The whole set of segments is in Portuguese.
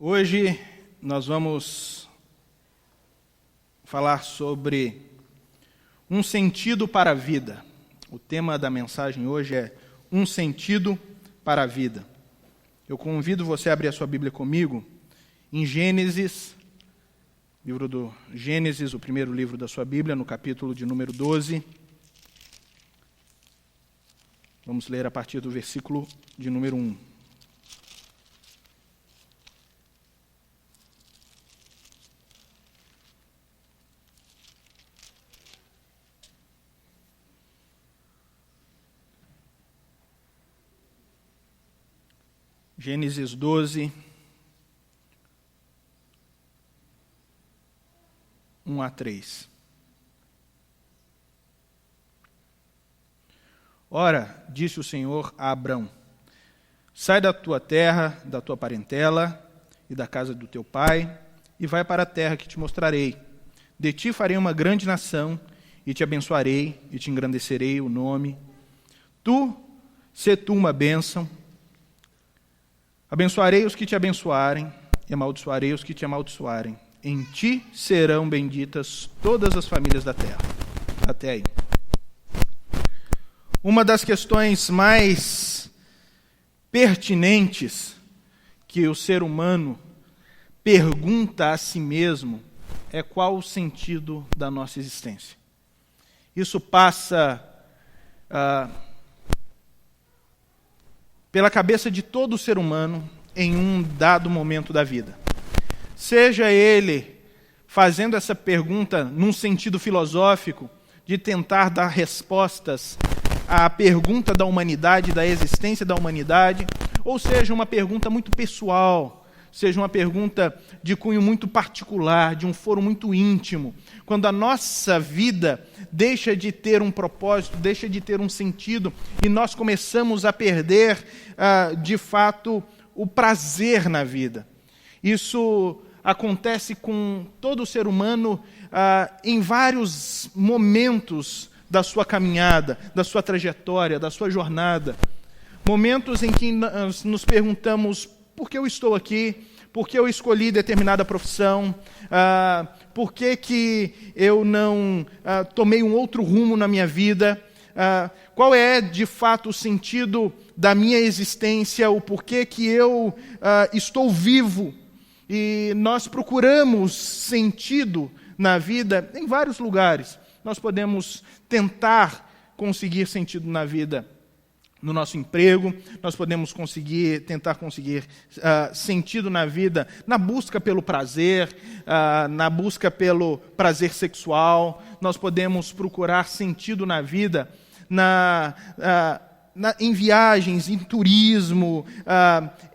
Hoje nós vamos falar sobre um sentido para a vida. O tema da mensagem hoje é um sentido para a vida. Eu convido você a abrir a sua Bíblia comigo em Gênesis, livro do Gênesis, o primeiro livro da sua Bíblia, no capítulo de número 12. Vamos ler a partir do versículo de número 1. Gênesis 12, 1 a 3. Ora, disse o Senhor a Abrão: sai da tua terra, da tua parentela e da casa do teu pai, e vai para a terra que te mostrarei. De ti farei uma grande nação, e te abençoarei, e te engrandecerei o nome. Sê tu uma bênção. Abençoarei os que te abençoarem, e amaldiçoarei os que te amaldiçoarem. Em ti serão benditas todas as famílias da terra. Até aí. Uma das questões mais pertinentes que o ser humano pergunta a si mesmo é qual o sentido da nossa existência. Isso passa pela cabeça de todo ser humano em um dado momento da vida. Seja ele fazendo essa pergunta num sentido filosófico, de tentar dar respostas à pergunta da humanidade, da existência da humanidade, ou seja uma pergunta muito pessoal, seja uma pergunta de cunho muito particular, de um foro muito íntimo, quando a nossa vida deixa de ter um propósito, deixa de ter um sentido, e nós começamos a perder, de fato, o prazer na vida. Isso acontece com todo ser humano em vários momentos da sua caminhada, da sua trajetória, da sua jornada. Momentos em que nós nos perguntamos: por que eu estou aqui? Por que eu escolhi determinada profissão? Por que eu não tomei um outro rumo na minha vida? Qual é, de fato, o sentido da minha existência? O porquê que eu estou vivo? E nós procuramos sentido na vida em vários lugares. Nós podemos tentar conseguir sentido na vida no nosso emprego, nós podemos tentar conseguir sentido na vida na busca pelo prazer, na busca pelo prazer sexual. Nós podemos procurar sentido na vida em viagens, em turismo,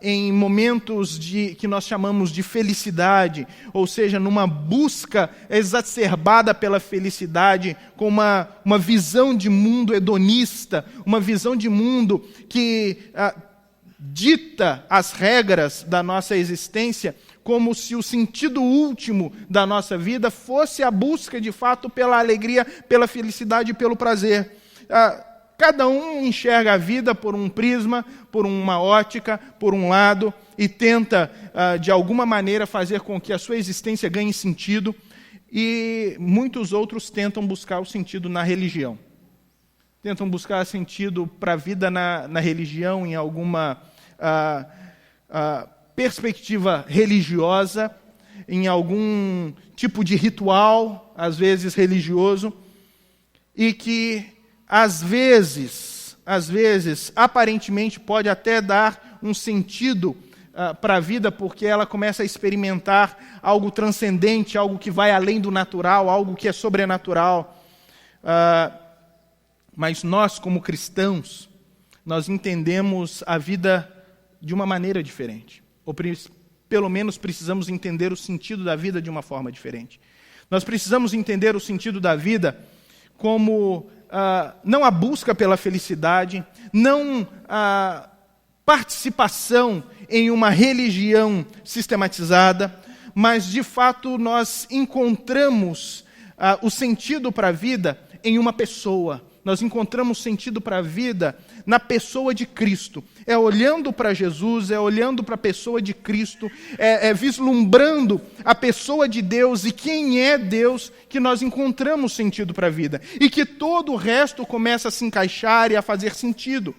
em momentos que nós chamamos de felicidade, ou seja, numa busca exacerbada pela felicidade, com uma visão de mundo hedonista, uma visão de mundo que dita as regras da nossa existência, como se o sentido último da nossa vida fosse a busca, de fato, pela alegria, pela felicidade e pelo prazer. Cada um enxerga a vida por um prisma, por uma ótica, por um lado, e tenta, de alguma maneira, fazer com que a sua existência ganhe sentido, e muitos outros tentam buscar o sentido na religião. Tentam buscar sentido para a vida na religião, em alguma perspectiva religiosa, em algum tipo de ritual, às vezes religioso, e que às vezes, aparentemente pode até dar um sentido para a vida, porque ela começa a experimentar algo transcendente, algo que vai além do natural, algo que é sobrenatural. Mas nós, como cristãos, nós entendemos a vida de uma maneira diferente. Ou pelo menos precisamos entender o sentido da vida de uma forma diferente. Nós precisamos entender o sentido da vida como não a busca pela felicidade, não a participação em uma religião sistematizada, mas, de fato, nós encontramos o sentido para a vida em uma pessoa, nós encontramos sentido para a vida na pessoa de Cristo. É olhando para Jesus, é olhando para a pessoa de Cristo, é vislumbrando a pessoa de Deus e quem é Deus que nós encontramos sentido para a vida. E que todo o resto começa a se encaixar e a fazer sentido.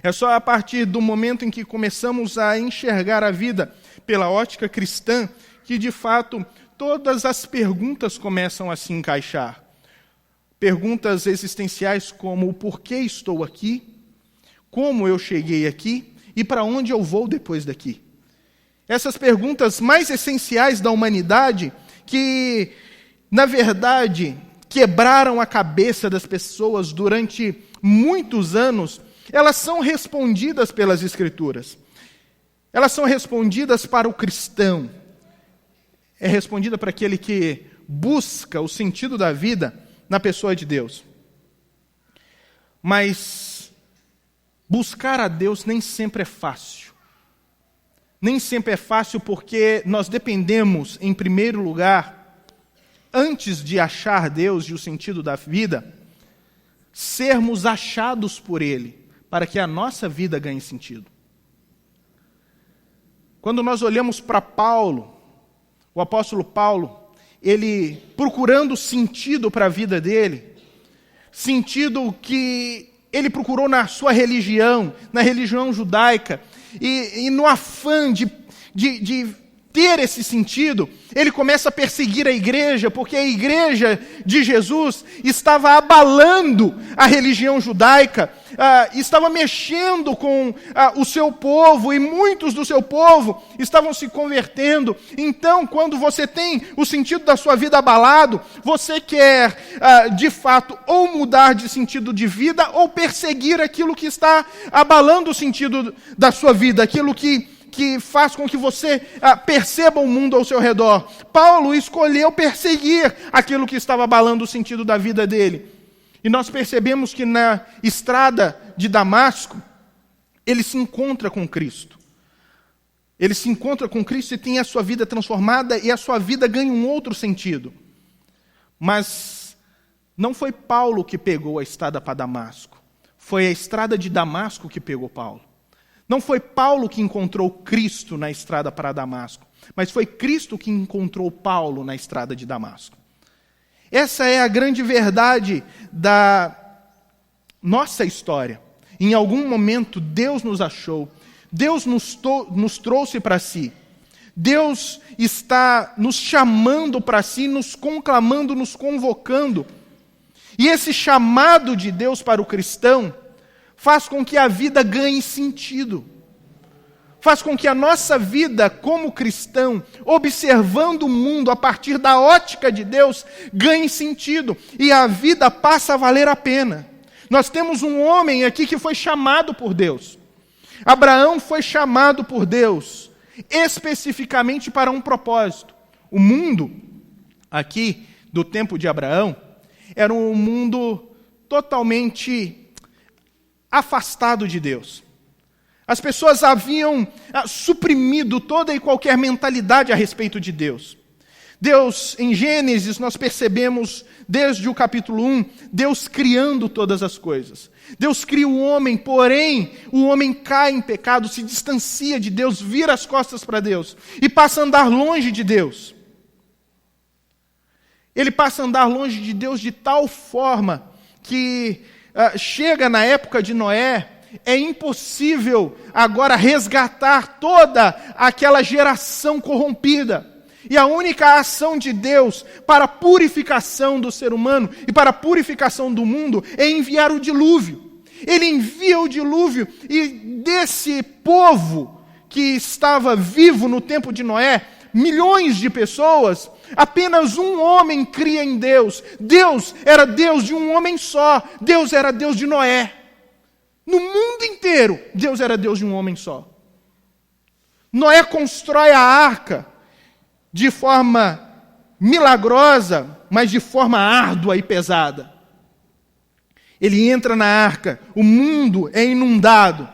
É só a partir do momento em que começamos a enxergar a vida pela ótica cristã que, de fato, todas as perguntas começam a se encaixar. Perguntas existenciais como o porquê estou aqui, como eu cheguei aqui e para onde eu vou depois daqui. Essas perguntas mais essenciais da humanidade que, na verdade, quebraram a cabeça das pessoas durante muitos anos, elas são respondidas pelas Escrituras. Elas são respondidas para o cristão. É respondida para aquele que busca o sentido da vida na pessoa de Deus. Mas buscar a Deus nem sempre é fácil. Nem sempre é fácil porque nós dependemos, em primeiro lugar, antes de achar Deus e o sentido da vida, sermos achados por Ele, para que a nossa vida ganhe sentido. Quando nós olhamos para Paulo, o apóstolo Paulo, ele procurando sentido para a vida dele, sentido que ele procurou na sua religião, na religião judaica, e no afã de ter esse sentido, ele começa a perseguir a igreja, porque a igreja de Jesus estava abalando a religião judaica, estava mexendo com o seu povo, e muitos do seu povo estavam se convertendo. Então, quando você tem o sentido da sua vida abalado, você quer, de fato, ou mudar de sentido de vida, ou perseguir aquilo que está abalando o sentido da sua vida, aquilo que faz com que você perceba o mundo ao seu redor. Paulo escolheu perseguir aquilo que estava abalando o sentido da vida dele. E nós percebemos que na estrada de Damasco, ele se encontra com Cristo. Ele se encontra com Cristo e tem a sua vida transformada e a sua vida ganha um outro sentido. Mas não foi Paulo que pegou a estrada para Damasco. Foi a estrada de Damasco que pegou Paulo. Não foi Paulo que encontrou Cristo na estrada para Damasco, mas foi Cristo que encontrou Paulo na estrada de Damasco. Essa é a grande verdade da nossa história. Em algum momento, Deus nos achou, Deus nos trouxe para si. Deus está nos chamando para si, nos conclamando, nos convocando. E esse chamado de Deus para o cristão faz com que a vida ganhe sentido. Faz com que a nossa vida como cristão, observando o mundo a partir da ótica de Deus, ganhe sentido. E a vida passa a valer a pena. Nós temos um homem aqui que foi chamado por Deus. Abraão foi chamado por Deus, especificamente para um propósito. O mundo, aqui, do tempo de Abraão, era um mundo totalmente afastado de Deus. As pessoas haviam suprimido toda e qualquer mentalidade a respeito de Deus. Deus, em Gênesis, nós percebemos, desde o capítulo 1, Deus criando todas as coisas. Deus cria o homem, porém, o homem cai em pecado, se distancia de Deus, vira as costas para Deus e passa a andar longe de Deus. Ele passa a andar longe de Deus de tal forma que chega na época de Noé, é impossível agora resgatar toda aquela geração corrompida. E a única ação de Deus para a purificação do ser humano e para a purificação do mundo é enviar o dilúvio. Ele envia o dilúvio e desse povo que estava vivo no tempo de Noé, milhões de pessoas, apenas um homem cria em Deus. Deus era Deus de um homem só. Deus era Deus de Noé. No mundo inteiro, Deus era Deus de um homem só. Noé constrói a arca de forma milagrosa, mas de forma árdua e pesada. Ele entra na arca, o mundo é inundado.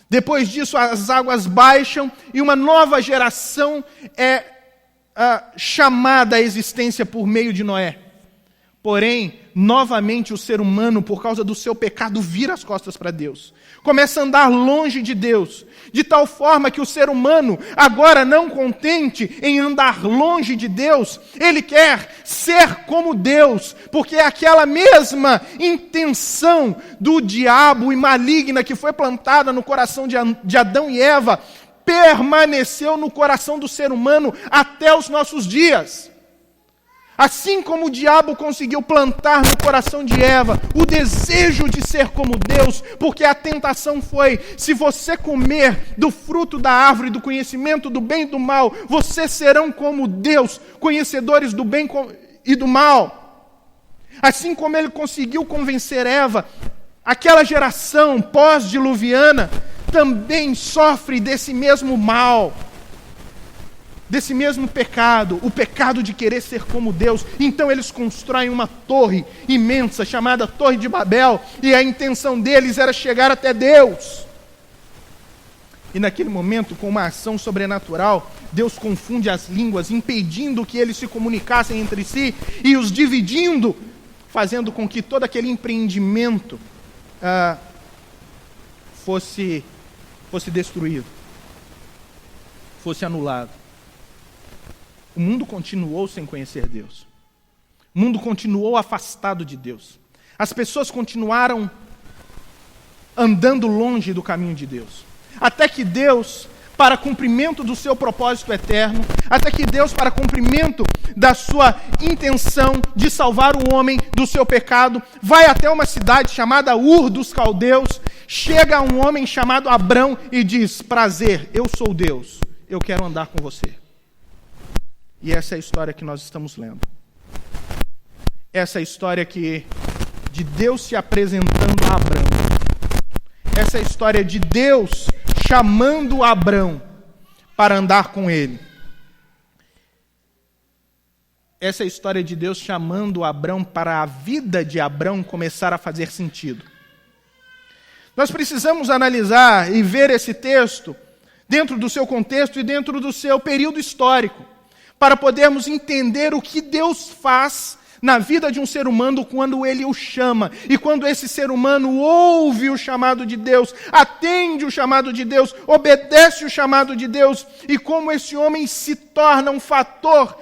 Depois disso, as águas baixam e uma nova geração é chamada à existência por meio de Noé. Porém, novamente o ser humano, por causa do seu pecado, vira as costas para Deus. Começa a andar longe de Deus, de tal forma que o ser humano, agora não contente em andar longe de Deus, ele quer ser como Deus, porque é aquela mesma intenção do diabo e maligna que foi plantada no coração de Adão e Eva, permaneceu no coração do ser humano até os nossos dias. Assim como o diabo conseguiu plantar no coração de Eva o desejo de ser como Deus, porque a tentação foi: se você comer do fruto da árvore do conhecimento do bem e do mal, vocês serão como Deus, conhecedores do bem e do mal. Assim como ele conseguiu convencer Eva, aquela geração pós-diluviana também sofre desse mesmo mal, desse mesmo pecado, o pecado de querer ser como Deus. Então eles constroem uma torre imensa chamada Torre de Babel, e a intenção deles era chegar até Deus. E naquele momento, com uma ação sobrenatural, Deus confunde as línguas, impedindo que eles se comunicassem entre si e os dividindo, fazendo com que todo aquele empreendimento fosse destruído, fosse anulado. O mundo continuou sem conhecer Deus. O mundo continuou afastado de Deus. As pessoas continuaram andando longe do caminho de Deus. Até que Deus, para cumprimento do seu propósito eterno, até que Deus, para cumprimento da sua intenção de salvar o homem do seu pecado, vai até uma cidade chamada Ur dos Caldeus, chega um homem chamado Abrão e diz: prazer, eu sou Deus, eu quero andar com você. E essa é a história que nós estamos lendo. Essa é a história de Deus se apresentando a Abrão. Essa é a história de Deus chamando Abrão para andar com ele. Essa é a história de Deus chamando Abrão para a vida de Abrão começar a fazer sentido. Nós precisamos analisar e ver esse texto dentro do seu contexto e dentro do seu período histórico, para podermos entender o que Deus faz na vida de um ser humano quando ele o chama, e quando esse ser humano ouve o chamado de Deus, atende o chamado de Deus, obedece o chamado de Deus, e como esse homem se torna um fator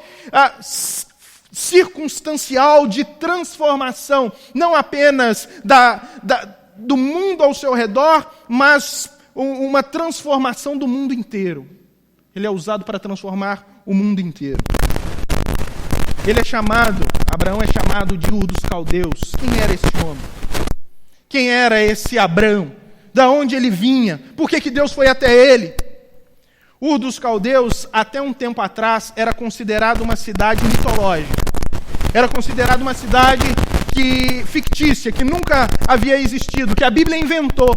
circunstancial de transformação, não apenas do mundo ao seu redor, mas uma transformação do mundo inteiro. Ele é usado para transformar o mundo inteiro. Abraão é chamado de Ur dos Caldeus. Quem era esse homem? Quem era esse Abrão? Da onde ele vinha? Por que Deus foi até ele? Ur dos Caldeus, até um tempo atrás, era considerado uma cidade mitológica. Era considerado uma cidade fictícia, que nunca havia existido, que a Bíblia inventou.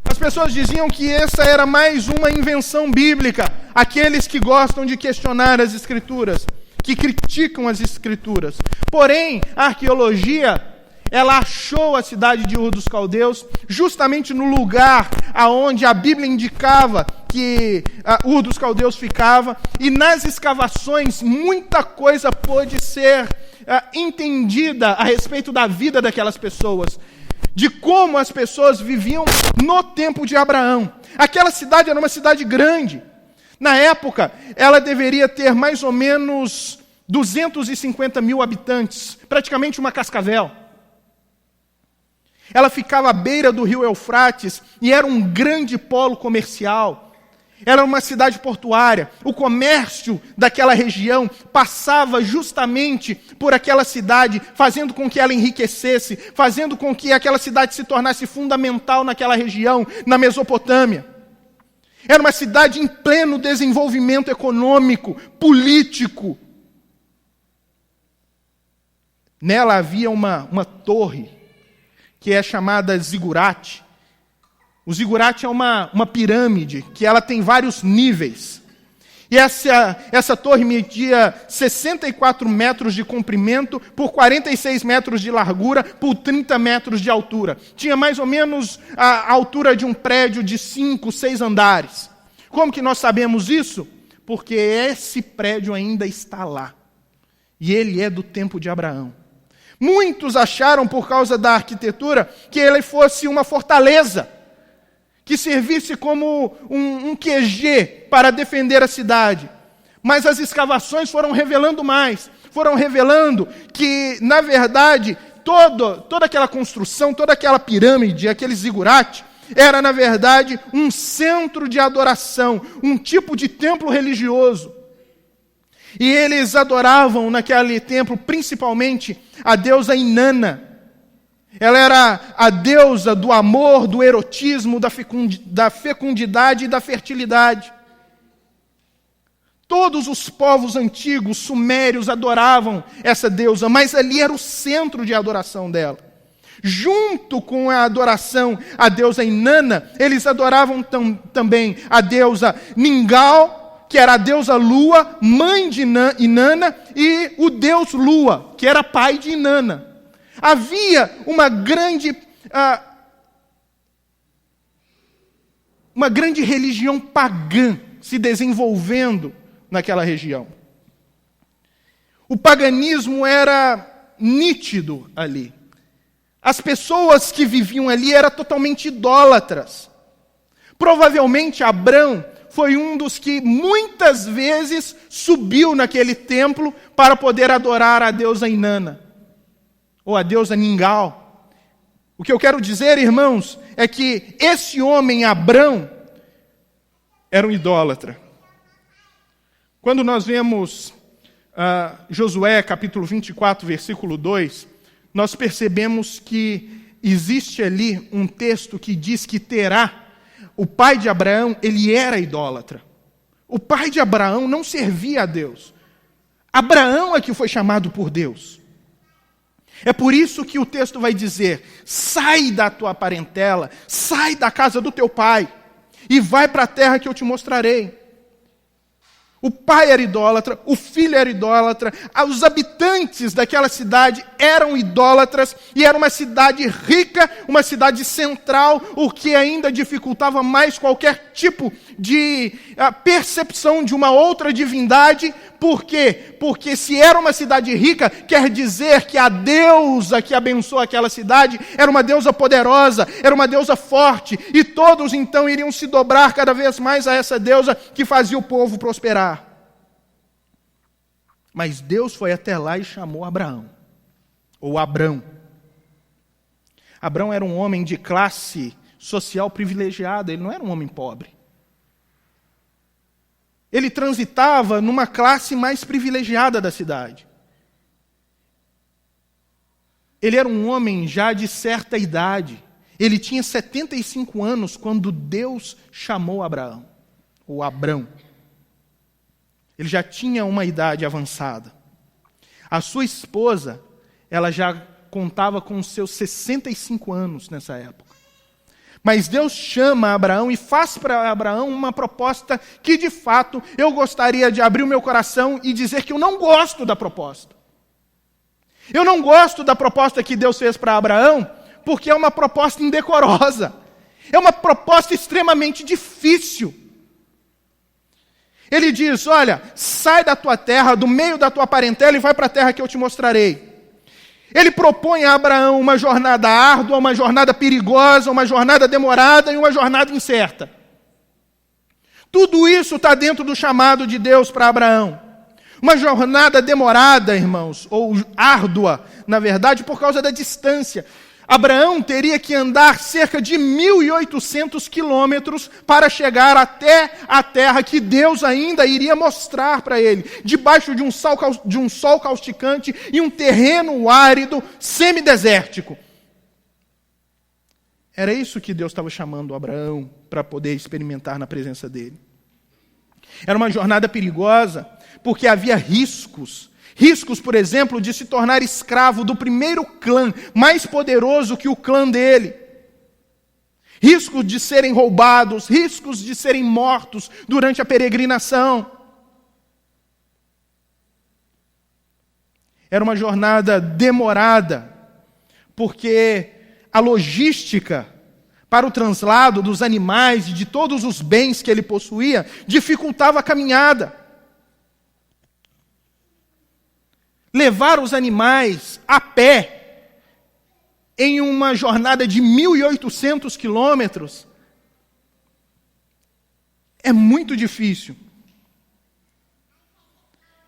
As pessoas diziam que essa era mais uma invenção bíblica. Aqueles que gostam de questionar as Escrituras, que criticam as Escrituras. Porém, a arqueologia, ela achou a cidade de Ur dos Caldeus justamente no lugar aonde a Bíblia indicava que Ur dos Caldeus ficava, e nas escavações muita coisa pôde ser entendida a respeito da vida daquelas pessoas, de como as pessoas viviam no tempo de Abraão. Aquela cidade era uma cidade grande. Na época, ela deveria ter mais ou menos 250 mil habitantes, praticamente uma cascavel. Ela ficava à beira do rio Eufrates e era um grande polo comercial. Era uma cidade portuária. O comércio daquela região passava justamente por aquela cidade, fazendo com que ela enriquecesse, fazendo com que aquela cidade se tornasse fundamental naquela região, na Mesopotâmia. Era uma cidade em pleno desenvolvimento econômico, político. Nela havia uma torre, que é chamada zigurate. O zigurate é uma pirâmide, que ela tem vários níveis. E essa torre media 64 metros de comprimento, por 46 metros de largura, por 30 metros de altura. Tinha mais ou menos a altura de um prédio de 5, 6 andares. Como que nós sabemos isso? Porque esse prédio ainda está lá. E ele é do tempo de Abraão. Muitos acharam, por causa da arquitetura, que ele fosse uma fortaleza, que servisse como um QG para defender a cidade. Mas as escavações foram revelando mais. Foram revelando que, na verdade, toda aquela construção, toda aquela pirâmide, aquele zigurate, era, na verdade, um centro de adoração, um tipo de templo religioso. E eles adoravam naquele templo, principalmente, a deusa Inanna. Ela era a deusa do amor, do erotismo, da fecundidade e da fertilidade. Todos os povos antigos, sumérios, adoravam essa deusa, mas ali era o centro de adoração dela. Junto com a adoração à deusa Inanna, eles adoravam também a deusa Ningal, que era a deusa Lua, mãe de Inanna, e o deus Lua, que era pai de Inanna. Havia uma grande religião pagã se desenvolvendo naquela região. O paganismo era nítido ali. As pessoas que viviam ali eram totalmente idólatras. Provavelmente Abrão foi um dos que muitas vezes subiu naquele templo para poder adorar a deusa Inanna, ou a deusa Ningal. O que eu quero dizer, irmãos, é que esse homem, Abrão, era um idólatra. Quando nós vemos Josué, capítulo 24, versículo 2, nós percebemos que existe ali um texto que diz que Terá, o pai de Abraão, ele era idólatra. O pai de Abraão não servia a Deus. Abraão é que foi chamado por Deus. É por isso que o texto vai dizer: sai da tua parentela, sai da casa do teu pai e vai para a terra que eu te mostrarei. O pai era idólatra, o filho era idólatra, os habitantes daquela cidade eram idólatras, e era uma cidade rica, uma cidade central, o que ainda dificultava mais qualquer tipo de percepção de uma outra divindade. Por quê? Porque se era uma cidade rica, quer dizer que a deusa que abençoa aquela cidade era uma deusa poderosa, era uma deusa forte, e todos então iriam se dobrar cada vez mais a essa deusa que fazia o povo prosperar. Mas Deus foi até lá e chamou Abraão, ou Abrão. Abrão era um homem de classe social privilegiada, ele não era um homem pobre. Ele transitava numa classe mais privilegiada da cidade. Ele era um homem já de certa idade. Ele tinha 75 anos quando Deus chamou Abraão, ou Abrão. Ele já tinha uma idade avançada. A sua esposa, ela já contava com os seus 65 anos nessa época. Mas Deus chama Abraão e faz para Abraão uma proposta que, de fato, eu gostaria de abrir o meu coração e dizer que eu não gosto da proposta. Eu não gosto da proposta que Deus fez para Abraão, porque é uma proposta indecorosa. É uma proposta extremamente difícil. Ele diz: olha, sai da tua terra, do meio da tua parentela, e vai para a terra que eu te mostrarei. Ele propõe a Abraão uma jornada árdua, uma jornada perigosa, uma jornada demorada e uma jornada incerta. Tudo isso está dentro do chamado de Deus para Abraão. Uma jornada demorada, irmãos, ou árdua, na verdade, por causa da distância. Abraão teria que andar cerca de 1.800 quilômetros para chegar até a terra que Deus ainda iria mostrar para ele, debaixo de um sol causticante e um terreno árido, semidesértico. Era isso que Deus estava chamando Abraão para poder experimentar na presença dele. Era uma jornada perigosa, porque havia riscos. Riscos, por exemplo, de se tornar escravo do primeiro clã, mais poderoso que o clã dele. Riscos de serem roubados, riscos de serem mortos durante a peregrinação. Era uma jornada demorada, porque a logística para o translado dos animais e de todos os bens que ele possuía dificultava a caminhada. levar os animais a pé em uma jornada de 1.800 quilômetros é muito difícil.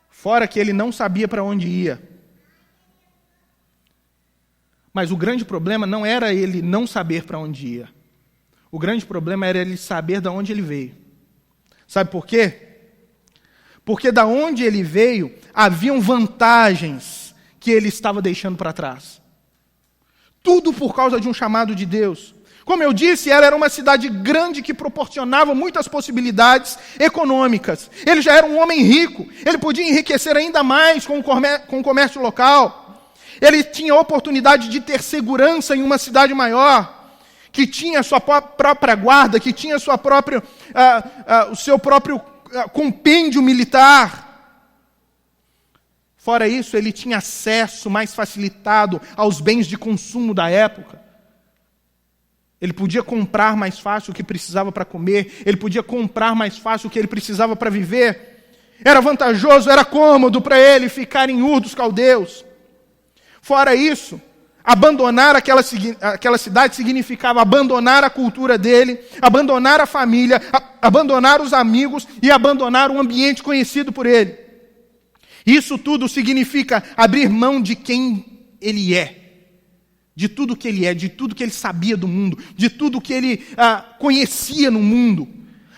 Fora que ele não sabia para onde ia. Mas o grande problema não era ele não saber para onde ia. O grande problema era ele saber de onde ele veio. Sabe por quê? Porque da onde ele veio, haviam vantagens que ele estava deixando para trás. Tudo por causa de um chamado de Deus. Como eu disse, ela era uma cidade grande que proporcionava muitas possibilidades econômicas. Ele já era um homem rico, ele podia enriquecer ainda mais com o comércio local. Ele tinha a oportunidade de ter segurança em uma cidade maior, que tinha a sua própria guarda, que tinha sua própria, o seu próprio compêndio militar. Fora isso, ele tinha acesso mais facilitado aos bens de consumo da época. Ele podia comprar mais fácil o que precisava para comer, ele podia comprar mais fácil o que ele precisava para viver. Era vantajoso, era cômodo para ele ficar em Ur dos Caldeus. Fora isso, abandonar aquela cidade significava abandonar a cultura dele, abandonar a família, abandonar os amigos e abandonar o ambiente conhecido por ele. Isso tudo significa abrir mão de quem ele é. De tudo que ele é, de tudo que ele sabia do mundo, de tudo que ele conhecia no mundo.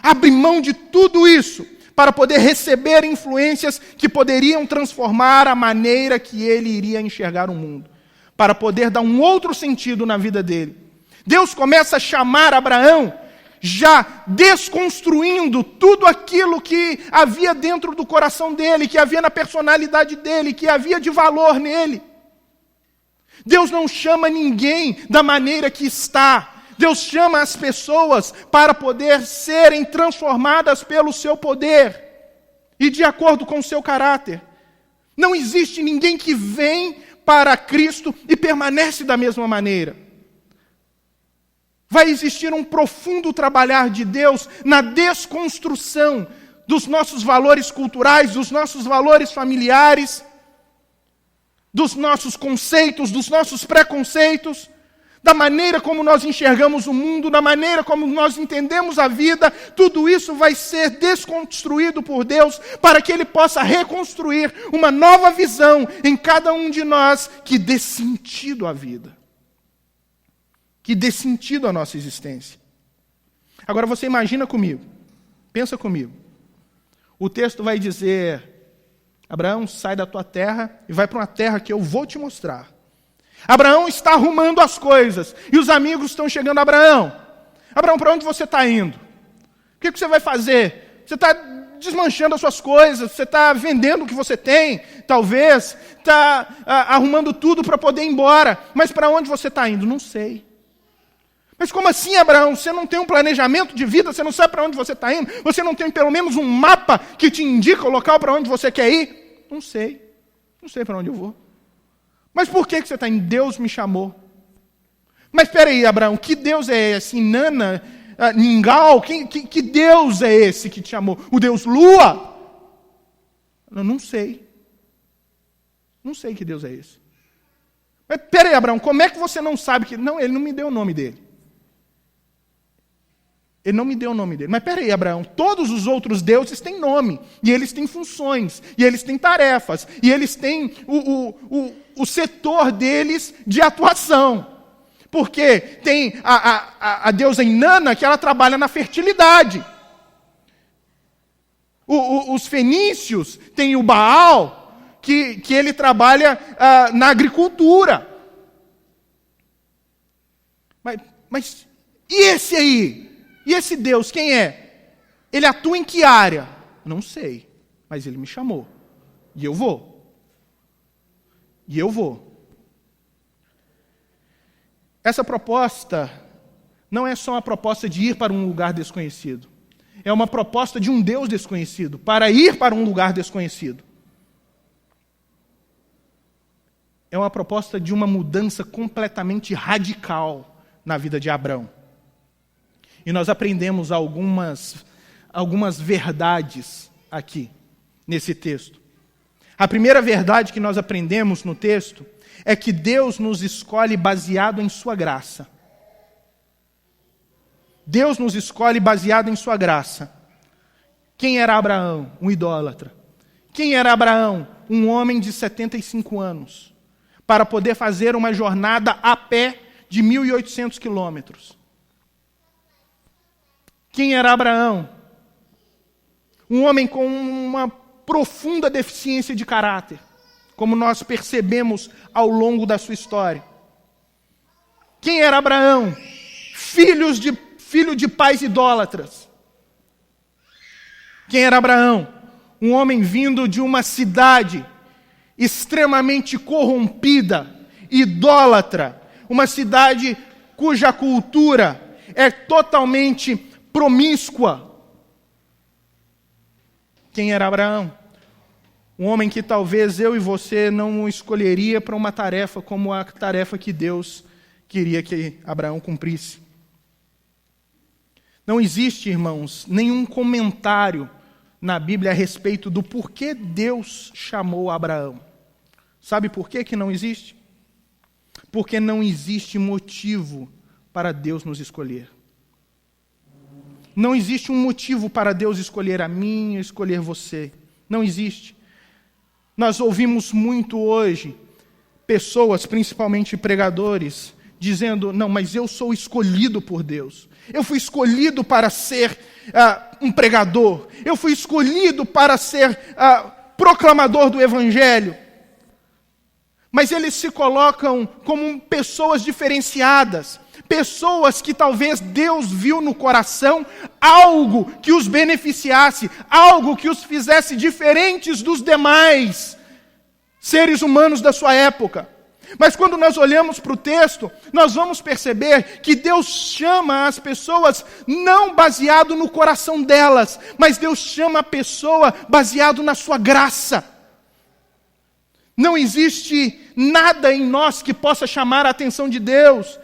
Abre mão de tudo isso para poder receber influências que poderiam transformar a maneira que ele iria enxergar o mundo, para poder dar um outro sentido na vida dele. Deus começa a chamar Abraão, já desconstruindo tudo aquilo que havia dentro do coração dele, que havia na personalidade dele, que havia de valor nele. Deus não chama ninguém da maneira que está. Deus chama as pessoas para poder serem transformadas pelo seu poder e de acordo com o seu caráter. Não existe ninguém que vem para Cristo e permanece da mesma maneira. Vai existir um profundo trabalhar de Deus na desconstrução dos nossos valores culturais, dos nossos valores familiares, dos nossos conceitos, dos nossos preconceitos, da maneira como nós enxergamos o mundo, da maneira como nós entendemos a vida. Tudo isso vai ser desconstruído por Deus para que Ele possa reconstruir uma nova visão em cada um de nós que dê sentido à vida, que dê sentido à nossa existência. Agora você imagina comigo, pensa comigo. O texto vai dizer: Abraão, sai da tua terra e vai para uma terra que eu vou te mostrar. Abraão está arrumando as coisas e os amigos estão chegando. Abraão, para onde você está indo? O que você vai fazer? Você está desmanchando as suas coisas, você está vendendo o que você tem, talvez, está arrumando tudo para poder ir embora. Mas para onde você está indo? Não sei. Mas como assim, Abraão? Você não tem um planejamento de vida, você não sabe para onde você está indo, você não tem pelo menos um mapa que te indica o local para onde você quer ir? Não sei para onde eu vou. Mas por que você está indo? Deus me chamou. Mas espera aí, Abraão, que Deus é esse? Inanna, Ningal? Que Deus é esse que te chamou? O Deus Lua? Eu não sei. Não sei que Deus é esse. Mas espera aí, Abraão, como é que você não sabe que... Não, ele não me deu o nome dele. Ele não me deu o nome dele. Mas peraí, Abraão, todos os outros deuses têm nome, e eles têm funções, e eles têm tarefas, e eles têm o setor deles de atuação. Porque tem a deusa Inanna, que ela trabalha na fertilidade. Os fenícios têm o Baal, que ele trabalha na agricultura. Mas e esse aí? E esse Deus, quem é? Ele atua em que área? Não sei, mas ele me chamou. E eu vou. Essa proposta não é só uma proposta de ir para um lugar desconhecido. É uma proposta de um Deus desconhecido, para ir para um lugar desconhecido. É uma proposta de uma mudança completamente radical na vida de Abraão. E nós aprendemos algumas verdades aqui, nesse texto. A primeira verdade que nós aprendemos no texto é que Deus nos escolhe baseado em sua graça. Deus nos escolhe baseado em sua graça. Quem era Abraão? Um idólatra. Quem era Abraão? Um homem de 75 anos, para poder fazer uma jornada a pé de 1.800 quilômetros. Quem era Abraão? Um homem com uma profunda deficiência de caráter, como nós percebemos ao longo da sua história. Quem era Abraão? Filho de pais idólatras. Quem era Abraão? Um homem vindo de uma cidade extremamente corrompida, idólatra, uma cidade cuja cultura é totalmente promíscua. Quem era Abraão? Um homem que talvez eu e você não escolheria para uma tarefa como a tarefa que Deus queria que Abraão cumprisse. Não existe, irmãos, nenhum comentário na Bíblia a respeito do porquê Deus chamou Abraão. Sabe por que não existe? Porque não existe motivo para Deus nos escolher. Não existe um motivo para Deus escolher a mim e escolher você. Não existe. Nós ouvimos muito hoje pessoas, principalmente pregadores, dizendo, não, mas eu sou escolhido por Deus. Eu fui escolhido para ser um pregador. Eu fui escolhido para ser proclamador do Evangelho. Mas eles se colocam como pessoas diferenciadas. Pessoas que talvez Deus viu no coração algo que os beneficiasse, algo que os fizesse diferentes dos demais seres humanos da sua época. Mas quando nós olhamos para o texto, nós vamos perceber que Deus chama as pessoas não baseado no coração delas, mas Deus chama a pessoa baseado na sua graça. Não existe nada em nós que possa chamar a atenção de Deus.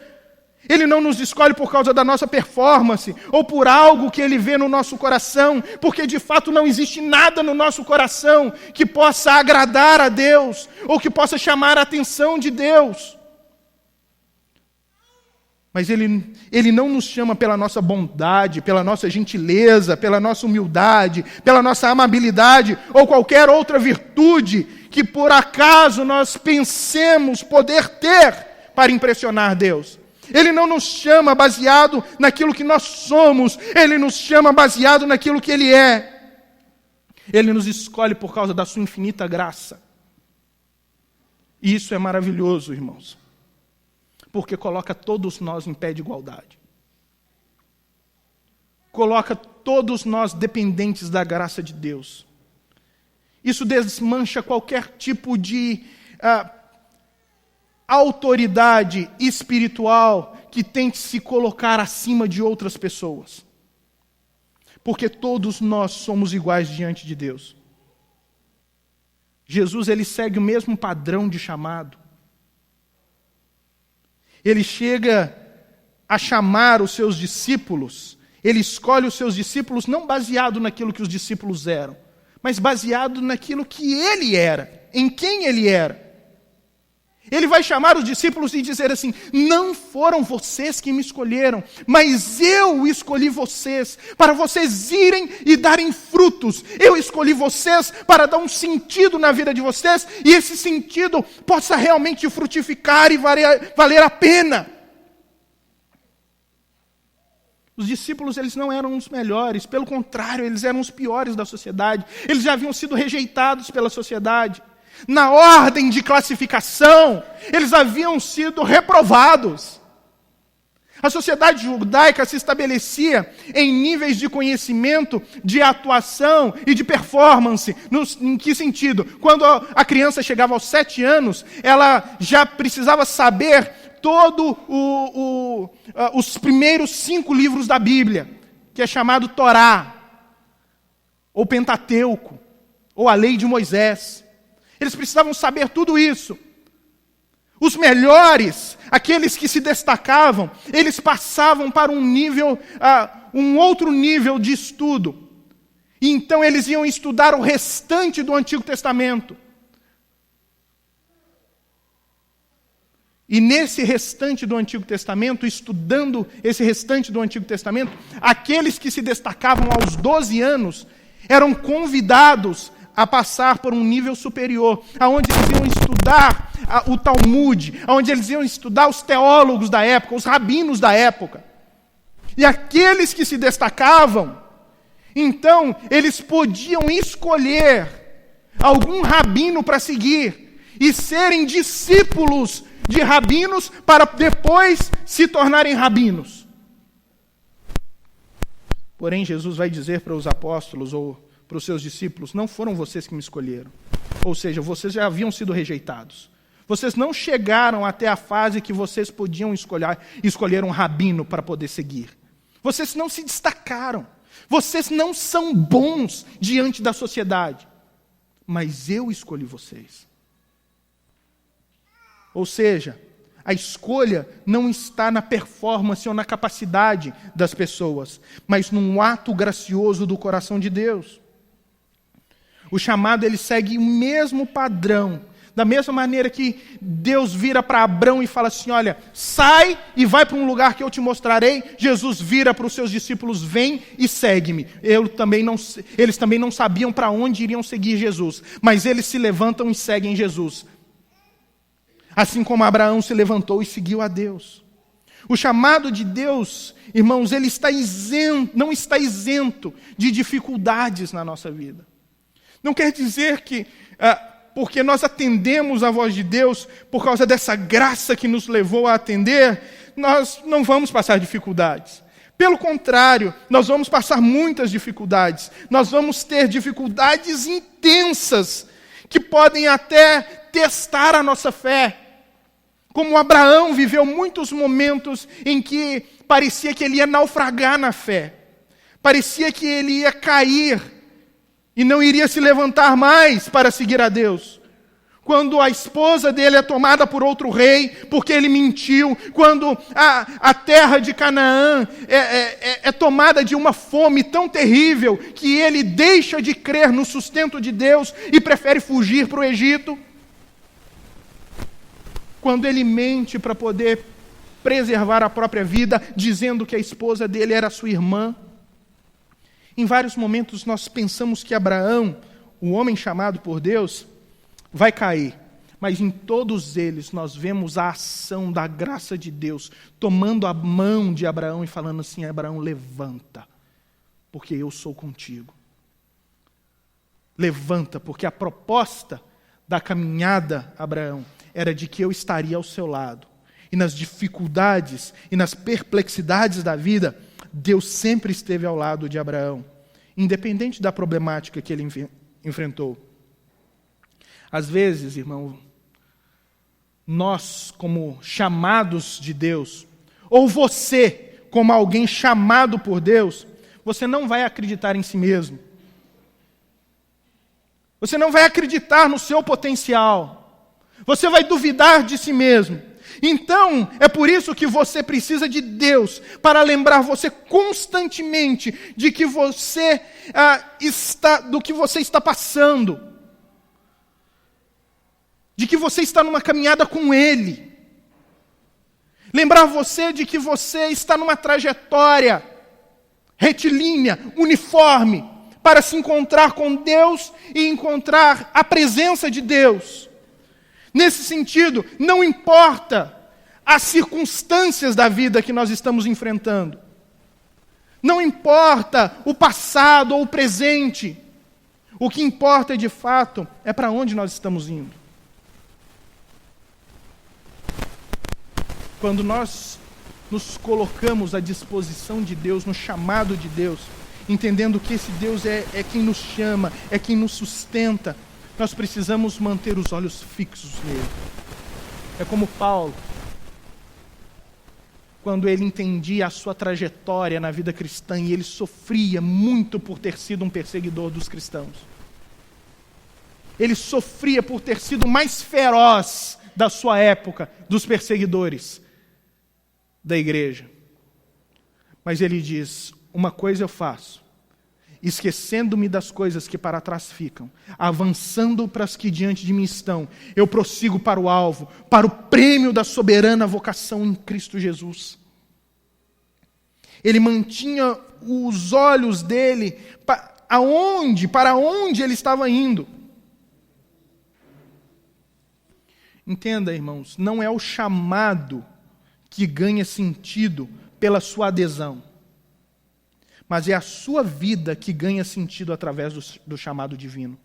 Ele não nos escolhe por causa da nossa performance, ou por algo que Ele vê no nosso coração, porque de fato não existe nada no nosso coração que possa agradar a Deus, ou que possa chamar a atenção de Deus. Mas Ele não nos chama pela nossa bondade, pela nossa gentileza, pela nossa humildade, pela nossa amabilidade, ou qualquer outra virtude que por acaso nós pensemos poder ter para impressionar Deus. Ele não nos chama baseado naquilo que nós somos. Ele nos chama baseado naquilo que Ele é. Ele nos escolhe por causa da sua infinita graça. E isso é maravilhoso, irmãos. Porque coloca todos nós em pé de igualdade. Coloca todos nós dependentes da graça de Deus. Isso desmancha qualquer tipo de autoridade espiritual que tente se colocar acima de outras pessoas. Porque todos nós somos iguais diante de Deus. Jesus, ele segue o mesmo padrão de chamado. Ele chega a chamar os seus discípulos, ele escolhe os seus discípulos não baseado naquilo que os discípulos eram, mas baseado naquilo que ele era, em quem ele era. Ele vai chamar os discípulos e dizer assim, não foram vocês que me escolheram, mas eu escolhi vocês, para vocês irem e darem frutos. Eu escolhi vocês para dar um sentido na vida de vocês, e esse sentido possa realmente frutificar e valer a pena. Os discípulos, eles não eram os melhores, pelo contrário, eles eram os piores da sociedade. Eles já haviam sido rejeitados pela sociedade. Na ordem de classificação, eles haviam sido reprovados. A sociedade judaica se estabelecia em níveis de conhecimento, de atuação e de performance. Em que sentido? Quando a criança chegava aos 7 anos, ela já precisava saber os primeiros 5 livros da Bíblia, que é chamado Torá, ou Pentateuco, ou a Lei de Moisés. Eles precisavam saber tudo isso. Os melhores, aqueles que se destacavam, eles passavam para um outro nível de estudo. E então eles iam estudar o restante do Antigo Testamento. E nesse restante do Antigo Testamento, estudando esse restante do Antigo Testamento, aqueles que se destacavam aos 12 anos eram convidados a passar por um nível superior, aonde eles iam estudar o Talmud, aonde eles iam estudar os teólogos da época, os rabinos da época. E aqueles que se destacavam, então, eles podiam escolher algum rabino para seguir e serem discípulos de rabinos para depois se tornarem rabinos. Porém, Jesus vai dizer para os apóstolos ou para os seus discípulos: não foram vocês que me escolheram. Ou seja, vocês já haviam sido rejeitados. Vocês não chegaram até a fase que vocês podiam escolher um rabino para poder seguir. Vocês não se destacaram. Vocês não são bons diante da sociedade. Mas eu escolhi vocês. Ou seja, a escolha não está na performance ou na capacidade das pessoas, mas num ato gracioso do coração de Deus. O chamado, ele segue o mesmo padrão. Da mesma maneira que Deus vira para Abrão e fala assim: olha, sai e vai para um lugar que eu te mostrarei. Jesus vira para os seus discípulos: vem e segue-me. Eles também não sabiam para onde iriam seguir Jesus, mas eles se levantam e seguem Jesus. Assim como Abraão se levantou e seguiu a Deus. O chamado de Deus, irmãos, ele não está isento de dificuldades na nossa vida. Não quer dizer que porque nós atendemos a voz de Deus, por causa dessa graça que nos levou a atender, nós não vamos passar dificuldades. Pelo contrário, nós vamos passar muitas dificuldades. Nós vamos ter dificuldades intensas, que podem até testar a nossa fé. Como Abraão viveu muitos momentos em que parecia que ele ia naufragar na fé. Parecia que ele ia cair e não iria se levantar mais para seguir a Deus. Quando a esposa dele é tomada por outro rei, porque ele mentiu. Quando a terra de Canaã é tomada de uma fome tão terrível, que ele deixa de crer no sustento de Deus e prefere fugir para o Egito. Quando ele mente para poder preservar a própria vida, dizendo que a esposa dele era sua irmã. Em vários momentos nós pensamos que Abraão, o homem chamado por Deus, vai cair. Mas em todos eles nós vemos a ação da graça de Deus, tomando a mão de Abraão e falando assim: Abraão, levanta, porque eu sou contigo. Levanta, porque a proposta da caminhada, Abraão, era de que eu estaria ao seu lado. E nas dificuldades e nas perplexidades da vida, Deus sempre esteve ao lado de Abraão, independente da problemática que ele enfrentou. Às vezes, irmão, nós, como chamados de Deus, ou você, como alguém chamado por Deus, você não vai acreditar em si mesmo. Você não vai acreditar no seu potencial. Você vai duvidar de si mesmo. Então, é por isso que você precisa de Deus, para lembrar você constantemente de que você do que você está passando, de que você está numa caminhada com Ele. Lembrar você de que você está numa trajetória retilínea, uniforme, para se encontrar com Deus e encontrar a presença de Deus. Nesse sentido, não importa as circunstâncias da vida que nós estamos enfrentando. Não importa o passado ou o presente. O que importa, de fato, é para onde nós estamos indo. Quando nós nos colocamos à disposição de Deus, no chamado de Deus, entendendo que esse Deus é quem nos chama, é quem nos sustenta, nós precisamos manter os olhos fixos nele. É como Paulo, quando ele entendia a sua trajetória na vida cristã, e ele sofria muito por ter sido um perseguidor dos cristãos. Ele sofria por ter sido o mais feroz da sua época, dos perseguidores da igreja. Mas ele diz: uma coisa eu faço, esquecendo-me das coisas que para trás ficam, avançando para as que diante de mim estão, eu prossigo para o alvo, para o prêmio da soberana vocação em Cristo Jesus. Ele mantinha os olhos dele para onde ele estava indo. Entenda, irmãos, não é o chamado que ganha sentido pela sua adesão, mas é a sua vida que ganha sentido através do chamado divino.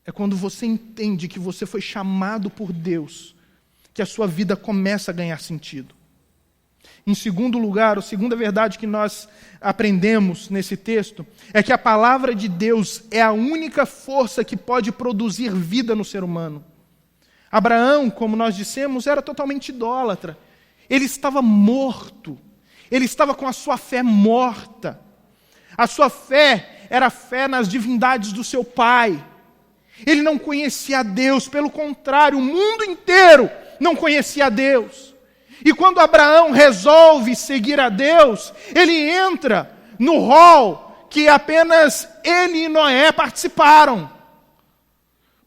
É quando você entende que você foi chamado por Deus, que a sua vida começa a ganhar sentido. Em segundo lugar, a segunda verdade que nós aprendemos nesse texto é que a palavra de Deus é a única força que pode produzir vida no ser humano. Abraão, como nós dissemos, era totalmente idólatra. Ele estava morto. Ele estava com a sua fé morta. A sua fé era a fé nas divindades do seu pai. Ele não conhecia a Deus, pelo contrário, o mundo inteiro não conhecia a Deus. E quando Abraão resolve seguir a Deus, ele entra no rol que apenas ele e Noé participaram.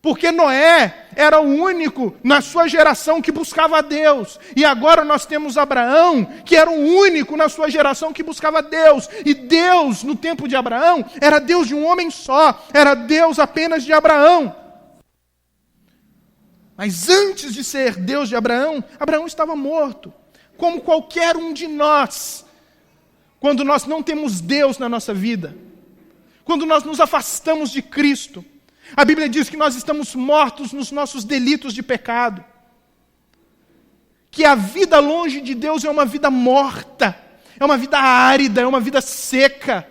Porque Noé era o único na sua geração que buscava a Deus. E agora nós temos Abraão, que era o único na sua geração que buscava a Deus. E Deus, no tempo de Abraão, era Deus de um homem só. Era Deus apenas de Abraão. Mas antes de ser Deus de Abraão, Abraão estava morto. Como qualquer um de nós. Quando nós não temos Deus na nossa vida. Quando nós nos afastamos de Cristo. A Bíblia diz que nós estamos mortos nos nossos delitos de pecado. Que a vida longe de Deus é uma vida morta. É uma vida árida, é uma vida seca.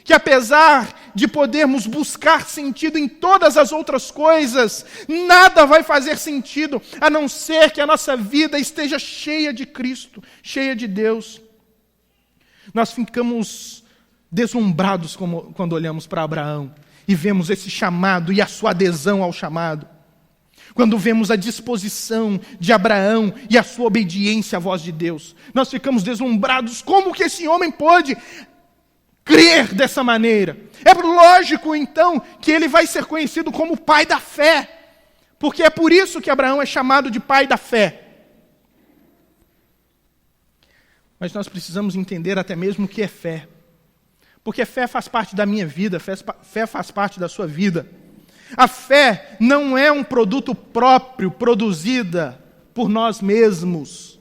Que apesar de podermos buscar sentido em todas as outras coisas, nada vai fazer sentido, a não ser que a nossa vida esteja cheia de Cristo, cheia de Deus. Nós ficamos deslumbrados quando olhamos para Abraão e vemos esse chamado e a sua adesão ao chamado. Quando vemos a disposição de Abraão e a sua obediência à voz de Deus, nós ficamos deslumbrados. Como que esse homem pôde crer dessa maneira? É lógico, então, que ele vai ser conhecido como pai da fé, porque é por isso que Abraão é chamado de pai da fé. Mas nós precisamos entender até mesmo o que é fé, porque fé faz parte da minha vida, fé faz parte da sua vida. A fé não é um produto próprio, produzida por nós mesmos.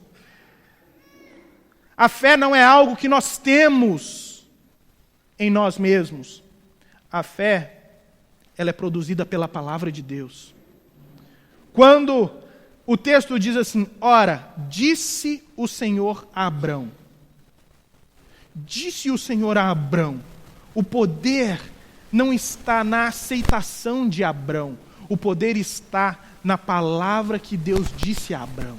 A fé não é algo que nós temos em nós mesmos. A fé, ela é produzida pela palavra de Deus. Quando o texto diz assim, ora, disse o Senhor a Abrão. Disse o Senhor a Abrão. O poder não está na aceitação de Abrão. O poder está na palavra que Deus disse a Abrão.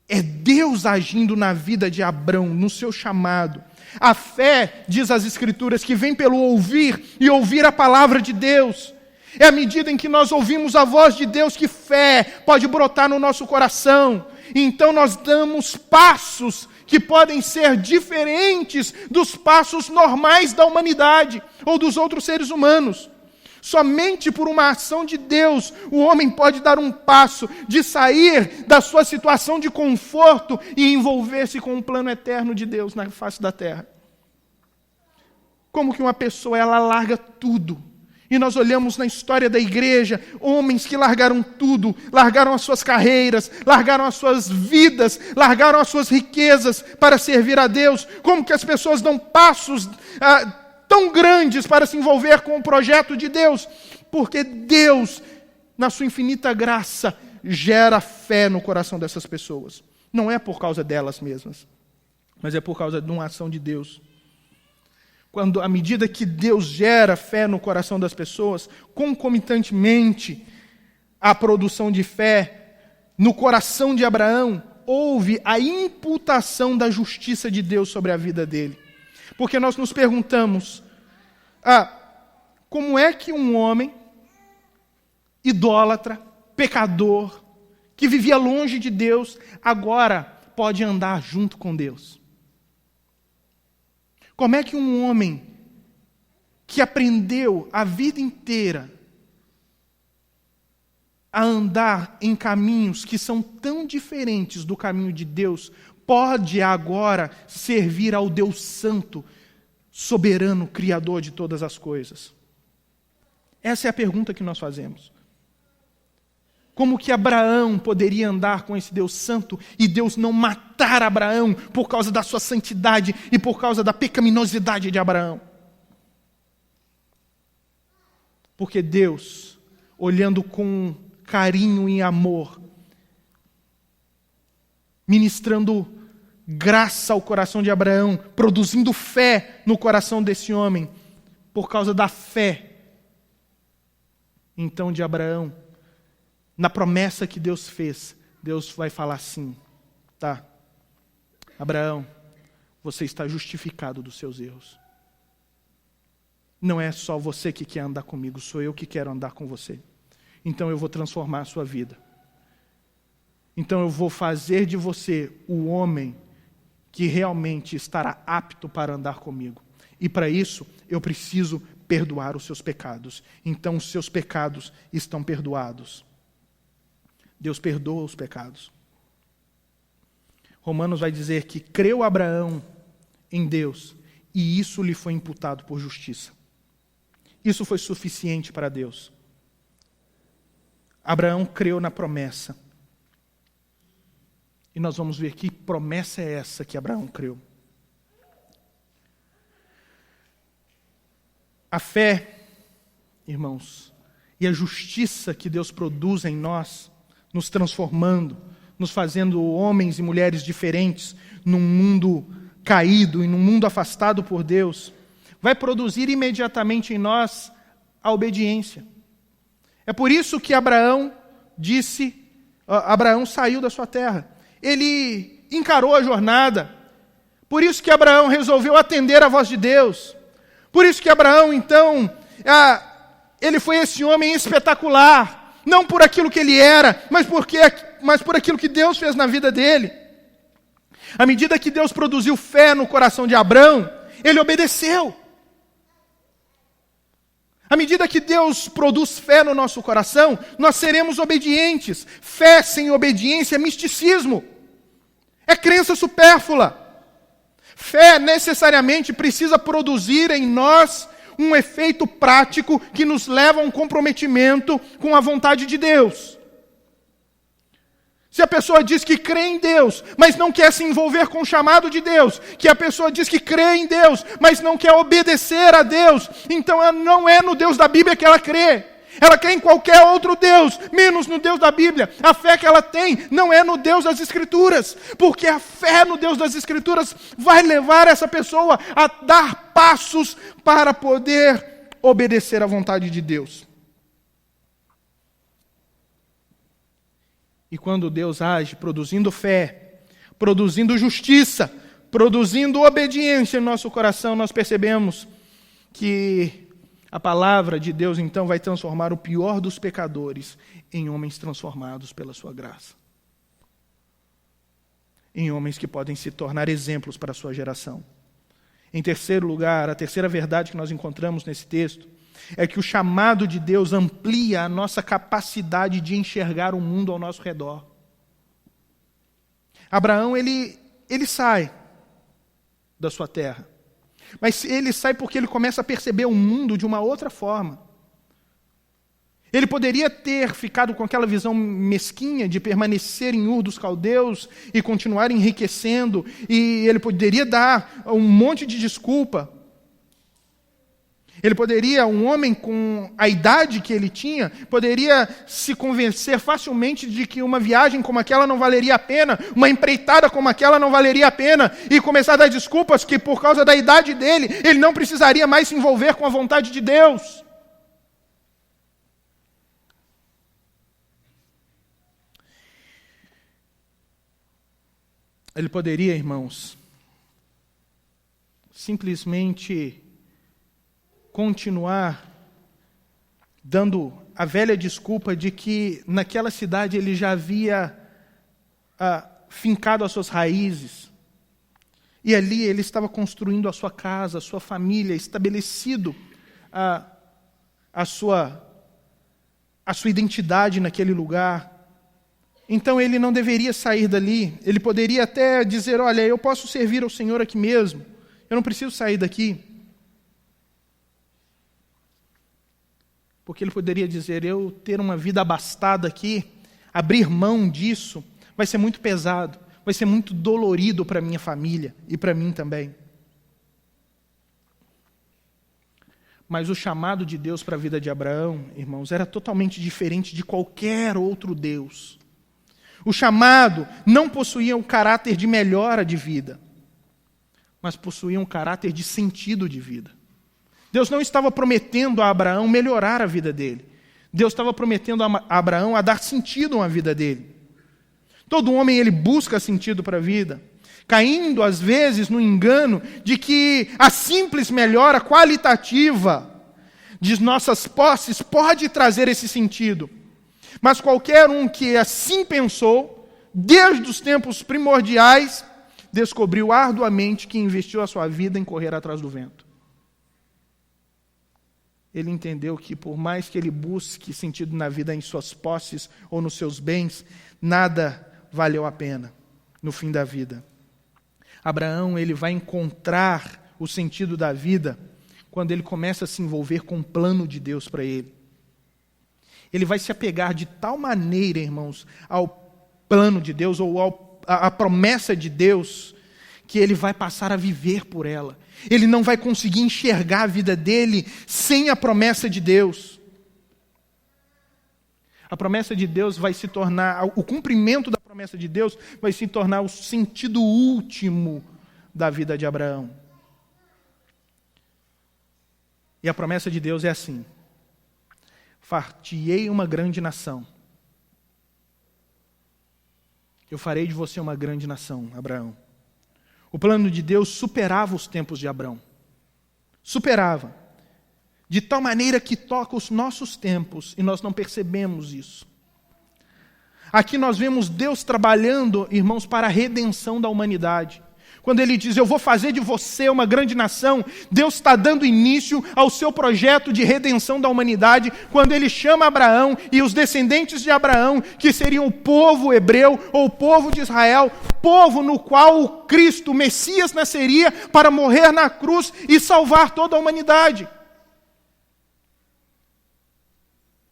É Deus agindo na vida de Abrão, no seu chamado. A fé, diz as Escrituras, que vem pelo ouvir e ouvir a palavra de Deus. É à medida em que nós ouvimos a voz de Deus que fé pode brotar no nosso coração. E então nós damos passos que podem ser diferentes dos passos normais da humanidade ou dos outros seres humanos. Somente por uma ação de Deus, o homem pode dar um passo de sair da sua situação de conforto e envolver-se com o plano eterno de Deus na face da terra. Como que uma pessoa, ela larga tudo? E nós olhamos na história da igreja, homens que largaram tudo, largaram as suas carreiras, largaram as suas vidas, largaram as suas riquezas para servir a Deus. Como que as pessoas dão passos tão grandes para se envolver com o projeto de Deus? Porque Deus, na sua infinita graça, gera fé no coração dessas pessoas. Não é por causa delas mesmas, mas é por causa de uma ação de Deus. Quando, à medida que Deus gera fé no coração das pessoas, concomitantemente à produção de fé no coração de Abraão, houve a imputação da justiça de Deus sobre a vida dele. Porque nós nos perguntamos, como é que um homem idólatra, pecador, que vivia longe de Deus, agora pode andar junto com Deus? Como é que um homem que aprendeu a vida inteira a andar em caminhos que são tão diferentes do caminho de Deus, pode agora servir ao Deus Santo, soberano, criador de todas as coisas? Essa é a pergunta que nós fazemos. Como que Abraão poderia andar com esse Deus Santo e Deus não matar Abraão por causa da sua santidade e por causa da pecaminosidade de Abraão? Porque Deus, olhando com carinho e amor, ministrando graça ao coração de Abraão, produzindo fé no coração desse homem, por causa da fé, então, de Abraão, na promessa que Deus fez, Deus vai falar assim: tá, Abraão, você está justificado dos seus erros. Não é só você que quer andar comigo, sou eu que quero andar com você. Então eu vou transformar a sua vida. Então eu vou fazer de você o homem que realmente estará apto para andar comigo. E para isso, eu preciso perdoar os seus pecados. Então os seus pecados estão perdoados. Deus perdoa os pecados. Romanos vai dizer que creu Abraão em Deus e isso lhe foi imputado por justiça. Isso foi suficiente para Deus. Abraão creu na promessa. E nós vamos ver que promessa é essa que Abraão creu. A fé, irmãos, e a justiça que Deus produz em nós, nos transformando, nos fazendo homens e mulheres diferentes num mundo caído e num mundo afastado por Deus, vai produzir imediatamente em nós a obediência. É por isso que Abraão saiu da sua terra. Ele encarou a jornada. Por isso que Abraão resolveu atender a voz de Deus. Por isso que Abraão, então, ele foi esse homem espetacular. Não por aquilo que ele era, mas por aquilo que Deus fez na vida dele. À medida que Deus produziu fé no coração de Abraão, ele obedeceu. À medida que Deus produz fé no nosso coração, nós seremos obedientes. Fé sem obediência é misticismo. É crença supérflua. Fé necessariamente precisa produzir em nós um efeito prático que nos leva a um comprometimento com a vontade de Deus. Se a pessoa diz que crê em Deus, mas não quer se envolver com o chamado de Deus, que a pessoa diz que crê em Deus, mas não quer obedecer a Deus, então ela não é no Deus da Bíblia que ela crê. Ela crê em qualquer outro Deus, menos no Deus da Bíblia. A fé que ela tem não é no Deus das Escrituras, porque a fé no Deus das Escrituras vai levar essa pessoa a dar passos para poder obedecer à vontade de Deus. E quando Deus age produzindo fé, produzindo justiça, produzindo obediência no nosso coração, nós percebemos que a palavra de Deus, então, vai transformar o pior dos pecadores em homens transformados pela sua graça. Em homens que podem se tornar exemplos para a sua geração. Em terceiro lugar, a terceira verdade que nós encontramos nesse texto é que o chamado de Deus amplia a nossa capacidade de enxergar o mundo ao nosso redor. Abraão, ele sai da sua terra. Mas ele sai porque ele começa a perceber o mundo de uma outra forma. Ele poderia ter ficado com aquela visão mesquinha de permanecer em Ur dos Caldeus e continuar enriquecendo, e ele poderia dar um monte de desculpa. Ele poderia, um homem com a idade que ele tinha, poderia se convencer facilmente de que uma viagem como aquela não valeria a pena, uma empreitada como aquela não valeria a pena, e começar a dar desculpas que por causa da idade dele, ele não precisaria mais se envolver com a vontade de Deus. Ele poderia, irmãos, simplesmente continuar dando a velha desculpa de que naquela cidade ele já havia fincado as suas raízes E ali ele estava construindo a sua casa, a sua família, estabelecido a sua identidade naquele lugar. Então ele não deveria sair dali. Ele poderia até dizer, olha, eu posso servir ao Senhor aqui mesmo. Eu não preciso sair daqui. Porque ele poderia dizer, eu ter uma vida abastada aqui, abrir mão disso, vai ser muito pesado, vai ser muito dolorido para a minha família e para mim também. Mas o chamado de Deus para a vida de Abraão, irmãos, era totalmente diferente de qualquer outro Deus. O chamado não possuía um caráter de melhora de vida, mas possuía um caráter de sentido de vida. Deus não estava prometendo a Abraão melhorar a vida dele. Deus estava prometendo a Abraão a dar sentido à vida dele. Todo homem ele busca sentido para a vida, caindo às vezes no engano de que a simples melhora qualitativa de nossas posses pode trazer esse sentido. Mas qualquer um que assim pensou, desde os tempos primordiais, descobriu arduamente que investiu a sua vida em correr atrás do vento. Ele entendeu que por mais que ele busque sentido na vida em suas posses ou nos seus bens, nada valeu a pena no fim da vida. Abraão, ele vai encontrar o sentido da vida quando ele começa a se envolver com o plano de Deus para ele. Ele vai se apegar de tal maneira, irmãos, ao plano de Deus ou à promessa de Deus, que ele vai passar a viver por ela. Ele não vai conseguir enxergar a vida dele sem a promessa de Deus. A promessa de Deus vai se tornar, o cumprimento da promessa de Deus vai se tornar o sentido último da vida de Abraão. E a promessa de Deus é assim: far-te-ei uma grande nação. Eu farei de você uma grande nação, Abraão. O plano de Deus superava os tempos de Abraão. Superava. De tal maneira que toca os nossos tempos e nós não percebemos isso. Aqui nós vemos Deus trabalhando, irmãos, para a redenção da humanidade. Quando ele diz, eu vou fazer de você uma grande nação, Deus está dando início ao seu projeto de redenção da humanidade, quando ele chama Abraão e os descendentes de Abraão, que seriam o povo hebreu ou o povo de Israel, povo no qual o Cristo, o Messias, nasceria para morrer na cruz e salvar toda a humanidade.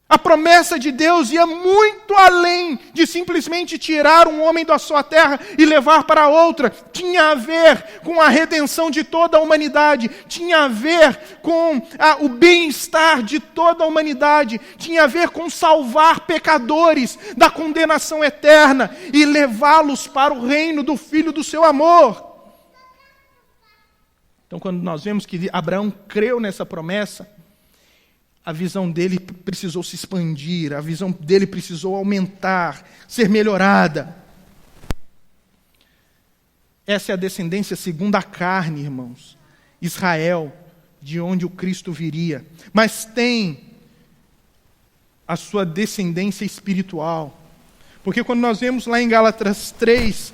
A promessa de Deus ia muito além de simplesmente tirar um homem da sua terra e levar para outra. Tinha a ver com a redenção de toda a humanidade. Tinha a ver com o bem-estar de toda a humanidade. Tinha a ver com salvar pecadores da condenação eterna e levá-los para o reino do Filho do seu amor. Então, quando nós vemos que Abraão creu nessa promessa, a visão dele precisou se expandir, a visão dele precisou aumentar, ser melhorada. Essa é a descendência segundo a carne, irmãos. Israel, de onde o Cristo viria. Mas tem a sua descendência espiritual. Porque quando nós vemos lá em Gálatas 3,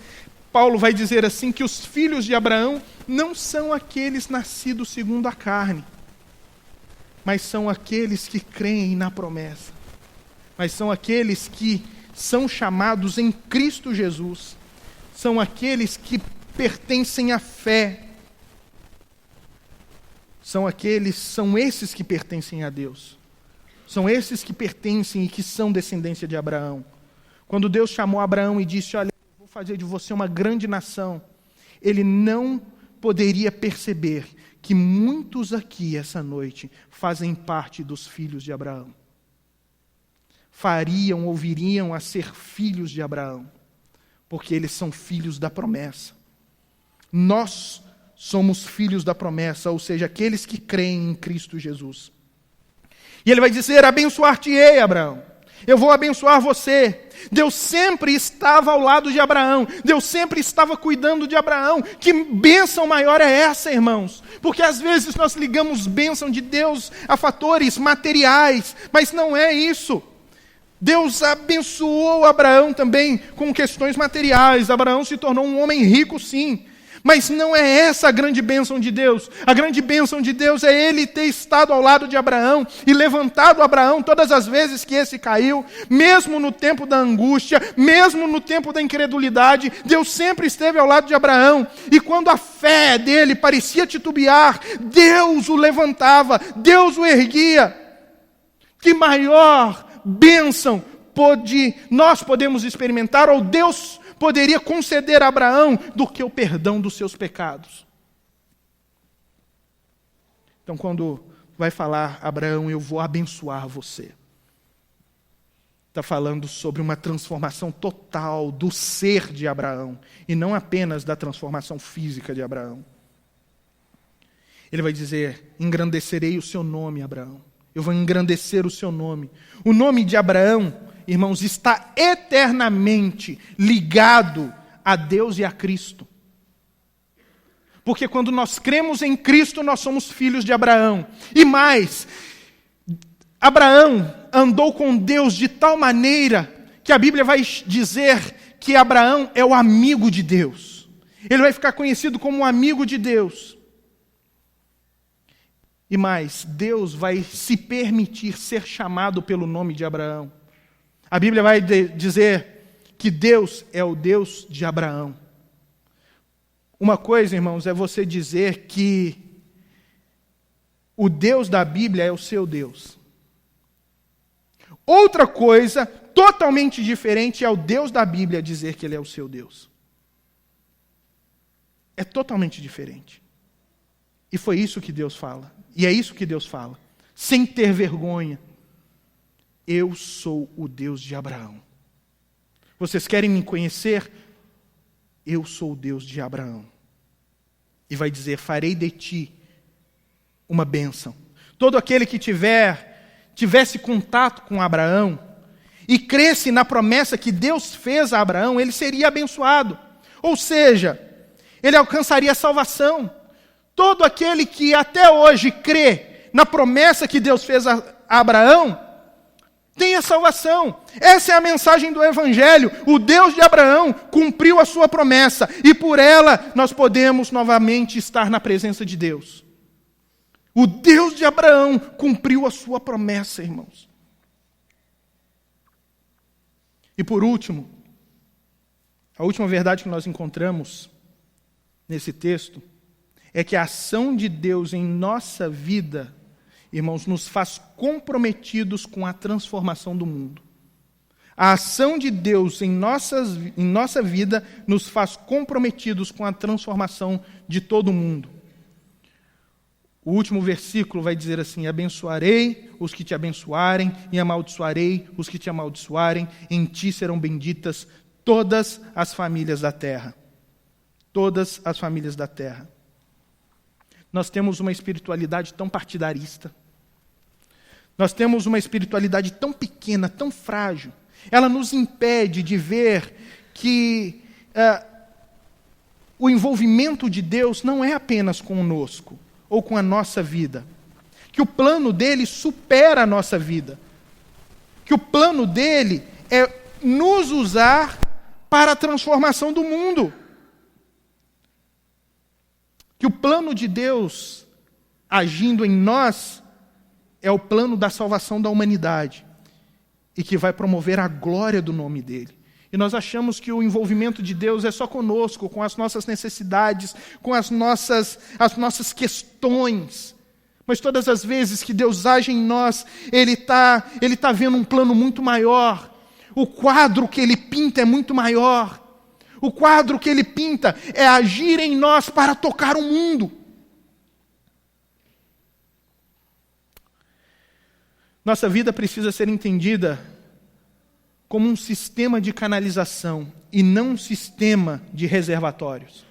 Paulo vai dizer assim que os filhos de Abraão não são aqueles nascidos segundo a carne, mas são aqueles que creem na promessa. Mas são aqueles que são chamados em Cristo Jesus. São aqueles que pertencem à fé. São esses que pertencem a Deus. São esses que pertencem e que são descendência de Abraão. Quando Deus chamou Abraão e disse, olha, eu vou fazer de você uma grande nação, ele não poderia perceber que muitos aqui, essa noite, fazem parte dos filhos de Abraão. Fariam ou viriam a ser filhos de Abraão, porque eles são filhos da promessa. Nós somos filhos da promessa, ou seja, aqueles que creem em Cristo Jesus. E ele vai dizer, abençoar-te-ei, Abraão. Eu vou abençoar você. Deus sempre estava ao lado de Abraão. Deus sempre estava cuidando de Abraão. Que bênção maior é essa, irmãos? Porque às vezes nós ligamos bênção de Deus a fatores materiais, mas não é isso. Deus abençoou Abraão também com questões materiais. Abraão se tornou um homem rico, sim. Mas não é essa a grande bênção de Deus. A grande bênção de Deus é Ele ter estado ao lado de Abraão e levantado Abraão todas as vezes que esse caiu, mesmo no tempo da angústia, mesmo no tempo da incredulidade, Deus sempre esteve ao lado de Abraão. E quando a fé dele parecia titubear, Deus o levantava, Deus o erguia. Que maior bênção nós podemos experimentar, ou Deus poderia conceder a Abraão, do que o perdão dos seus pecados. Então, quando vai falar, Abraão, eu vou abençoar você, está falando sobre uma transformação total do ser de Abraão, e não apenas da transformação física de Abraão. Ele vai dizer, engrandecerei o seu nome, Abraão. Eu vou engrandecer o seu nome. O nome de Abraão, irmãos, está eternamente ligado a Deus e a Cristo. Porque quando nós cremos em Cristo, nós somos filhos de Abraão. E mais, Abraão andou com Deus de tal maneira que a Bíblia vai dizer que Abraão é o amigo de Deus. Ele vai ficar conhecido como um amigo de Deus. E mais, Deus vai se permitir ser chamado pelo nome de Abraão. A Bíblia vai dizer que Deus é o Deus de Abraão. Uma coisa, irmãos, é você dizer que o Deus da Bíblia é o seu Deus. Outra coisa, totalmente diferente, é o Deus da Bíblia dizer que Ele é o seu Deus. É totalmente diferente. E foi isso que Deus fala. E é isso que Deus fala. Sem ter vergonha. Eu sou o Deus de Abraão. Vocês querem me conhecer? Eu sou o Deus de Abraão. E vai dizer, farei de ti uma bênção. Todo aquele que tivesse contato com Abraão e cresce na promessa que Deus fez a Abraão, ele seria abençoado. Ou seja, ele alcançaria a salvação. Todo aquele que até hoje crê na promessa que Deus fez a Abraão, tem a salvação. Essa é a mensagem do Evangelho. O Deus de Abraão cumpriu a sua promessa, e por ela nós podemos novamente estar na presença de Deus. O Deus de Abraão cumpriu a sua promessa, irmãos. E por último, a última verdade que nós encontramos nesse texto é que a ação de Deus em nossa vida, irmãos, nos faz comprometidos com a transformação do mundo. A ação de Deus em nossa vida nos faz comprometidos com a transformação de todo o mundo. O último versículo vai dizer assim, abençoarei os que te abençoarem e amaldiçoarei os que te amaldiçoarem, em ti serão benditas todas as famílias da terra. Todas as famílias da terra. Nós temos uma espiritualidade tão partidarista. Nós temos uma espiritualidade tão pequena, tão frágil. Ela nos impede de ver que o envolvimento de Deus não é apenas conosco ou com a nossa vida. Que o plano dele supera a nossa vida. Que o plano dele é nos usar para a transformação do mundo. Que o plano de Deus agindo em nós é o plano da salvação da humanidade e que vai promover a glória do nome dele. E nós achamos que o envolvimento de Deus é só conosco, com as nossas necessidades, com as nossas questões. Mas todas as vezes que Deus age em nós, Ele tá vendo um plano muito maior. O quadro que Ele pinta é muito maior. O quadro que Ele pinta é agir em nós para tocar o mundo. Nossa vida precisa ser entendida como um sistema de canalização e não um sistema de reservatórios.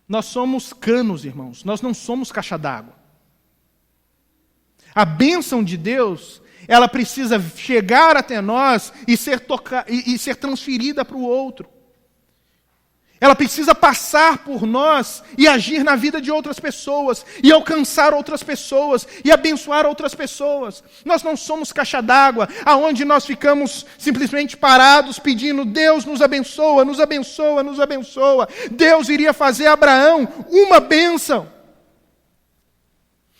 Nós somos canos, irmãos, nós não somos caixa d'água. A bênção de Deus, ela precisa chegar até nós e ser transferida para o outro. Ela precisa passar por nós e agir na vida de outras pessoas, e alcançar outras pessoas, e abençoar outras pessoas. Nós não somos caixa d'água, aonde nós ficamos simplesmente parados pedindo: Deus nos abençoa, nos abençoa, nos abençoa. Deus iria fazer a Abraão uma bênção.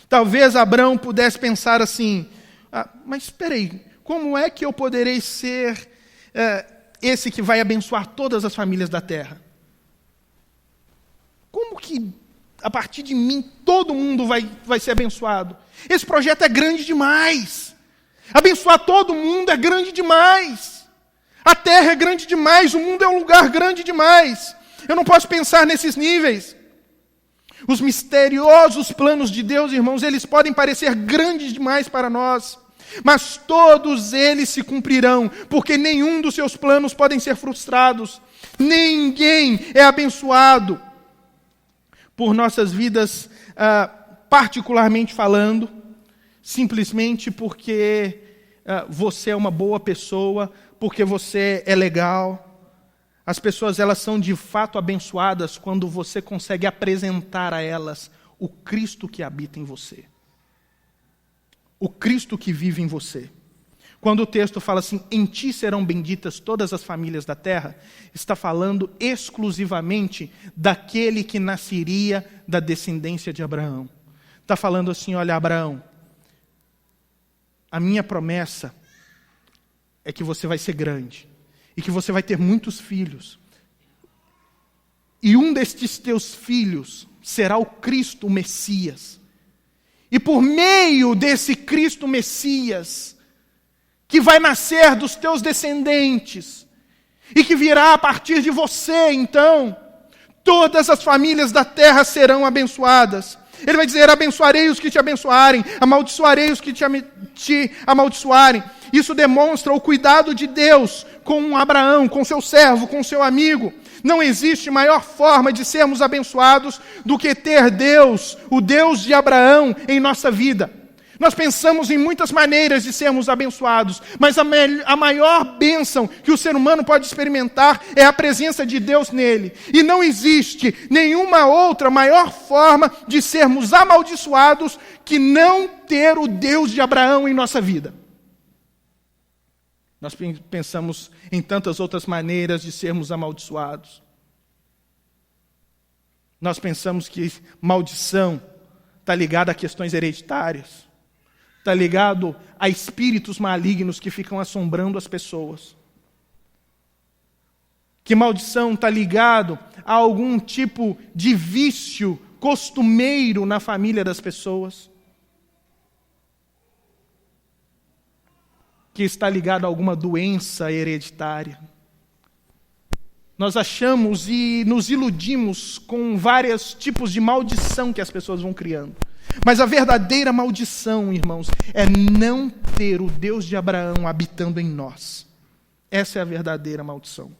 Talvez Abraão pudesse pensar assim: mas espera aí, como é que eu poderei ser esse que vai abençoar todas as famílias da terra? Como que, a partir de mim, todo mundo vai ser abençoado? Esse projeto é grande demais. Abençoar todo mundo é grande demais. A terra é grande demais, o mundo é um lugar grande demais. Eu não posso pensar nesses níveis. Os misteriosos planos de Deus, irmãos, eles podem parecer grandes demais para nós, mas todos eles se cumprirão, porque nenhum dos seus planos podem ser frustrados. Ninguém é abençoado por nossas vidas, particularmente falando, simplesmente porque você é uma boa pessoa, porque você é legal. As pessoas, elas são de fato abençoadas quando você consegue apresentar a elas o Cristo que habita em você. O Cristo que vive em você. Quando o texto fala assim: em ti serão benditas todas as famílias da terra, está falando exclusivamente daquele que nasceria da descendência de Abraão. Está falando assim: olha, Abraão, a minha promessa é que você vai ser grande, e que você vai ter muitos filhos. E um destes teus filhos será o Cristo, o Messias. E por meio desse Cristo Messias, que vai nascer dos teus descendentes, e que virá a partir de você, então, todas as famílias da terra serão abençoadas. Ele vai dizer: abençoarei os que te abençoarem, amaldiçoarei os que te amaldiçoarem. Isso demonstra o cuidado de Deus com Abraão, com seu servo, com seu amigo. Não existe maior forma de sermos abençoados do que ter Deus, o Deus de Abraão, em nossa vida. Nós pensamos em muitas maneiras de sermos abençoados, mas a maior bênção que o ser humano pode experimentar é a presença de Deus nele. E não existe nenhuma outra maior forma de sermos amaldiçoados que não ter o Deus de Abraão em nossa vida. Nós pensamos em tantas outras maneiras de sermos amaldiçoados. Nós pensamos que maldição está ligada a questões hereditárias. Está ligado a espíritos malignos que ficam assombrando as pessoas. Que maldição está ligado a algum tipo de vício costumeiro na família das pessoas. Que está ligado a alguma doença hereditária. Nós achamos e nos iludimos com vários tipos de maldição que as pessoas vão criando. Mas a verdadeira maldição, irmãos, é não ter o Deus de Abraão habitando em nós. Essa é a verdadeira maldição.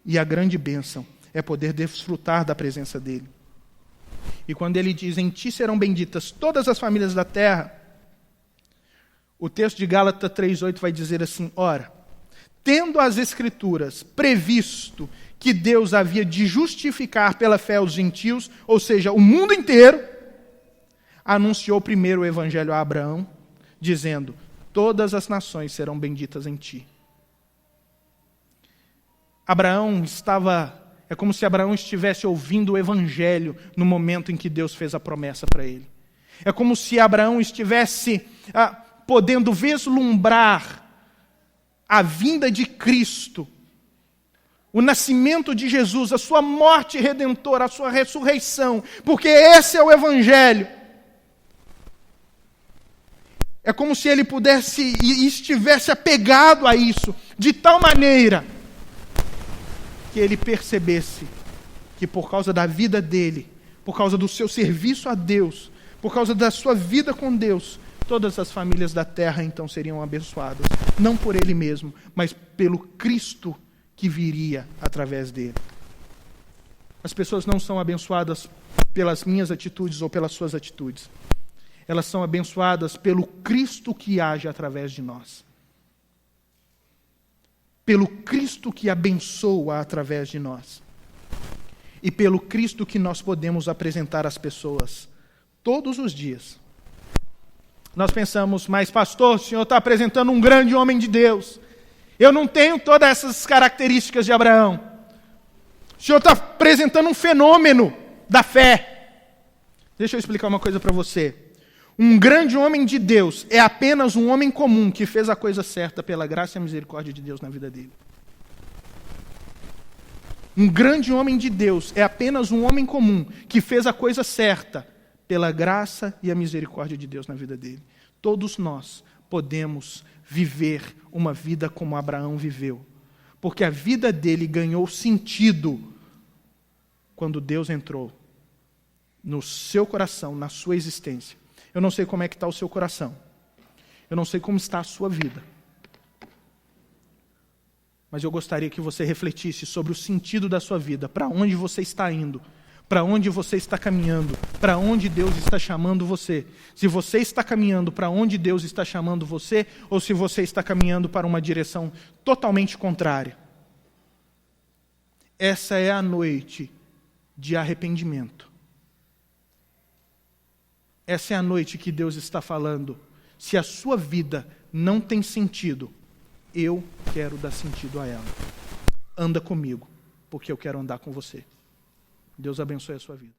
E a grande bênção é poder desfrutar da presença dele. E quando ele diz: em ti serão benditas todas as famílias da terra, o texto de Gálatas 3:8 vai dizer assim: ora, tendo as Escrituras previsto que Deus havia de justificar pela fé os gentios, ou seja, o mundo inteiro, anunciou primeiro o evangelho a Abraão, dizendo: todas as nações serão benditas em ti. É como se Abraão estivesse ouvindo o evangelho no momento em que Deus fez a promessa para ele. É como se Abraão estivesse podendo vislumbrar a vinda de Cristo, o nascimento de Jesus, a sua morte redentora, a sua ressurreição, porque esse é o evangelho. É como se ele pudesse e estivesse apegado a isso, de tal maneira que ele percebesse que por causa da vida dele, por causa do seu serviço a Deus, por causa da sua vida com Deus, todas as famílias da terra então seriam abençoadas. Não por ele mesmo, mas pelo Cristo que viria através dele. As pessoas não são abençoadas pelas minhas atitudes ou pelas suas atitudes. Elas são abençoadas pelo Cristo que age através de nós. Pelo Cristo que abençoa através de nós. e pelo Cristo que nós podemos apresentar às pessoas todos os dias. Nós pensamos, mas pastor, o senhor está apresentando um grande homem de Deus. Eu não tenho todas essas características de Abraão. O senhor está apresentando um fenômeno da fé. Deixa eu explicar uma coisa para você. Um grande homem de Deus é apenas um homem comum que fez a coisa certa pela graça e a misericórdia de Deus na vida dele. Um grande homem de Deus é apenas um homem comum que fez a coisa certa pela graça e a misericórdia de Deus na vida dele. Todos nós podemos viver uma vida como Abraão viveu, porque a vida dele ganhou sentido quando Deus entrou no seu coração, na sua existência. Eu não sei como é que está o seu coração. Eu não sei como está a sua vida. Mas eu gostaria que você refletisse sobre o sentido da sua vida, para onde você está indo, para onde você está caminhando, para onde Deus está chamando você. Se você está caminhando para onde Deus está chamando você, ou se você está caminhando para uma direção totalmente contrária. Essa é a noite de arrependimento. Essa é a noite que Deus está falando. Se a sua vida não tem sentido, eu quero dar sentido a ela. Anda comigo, porque eu quero andar com você. Deus abençoe a sua vida.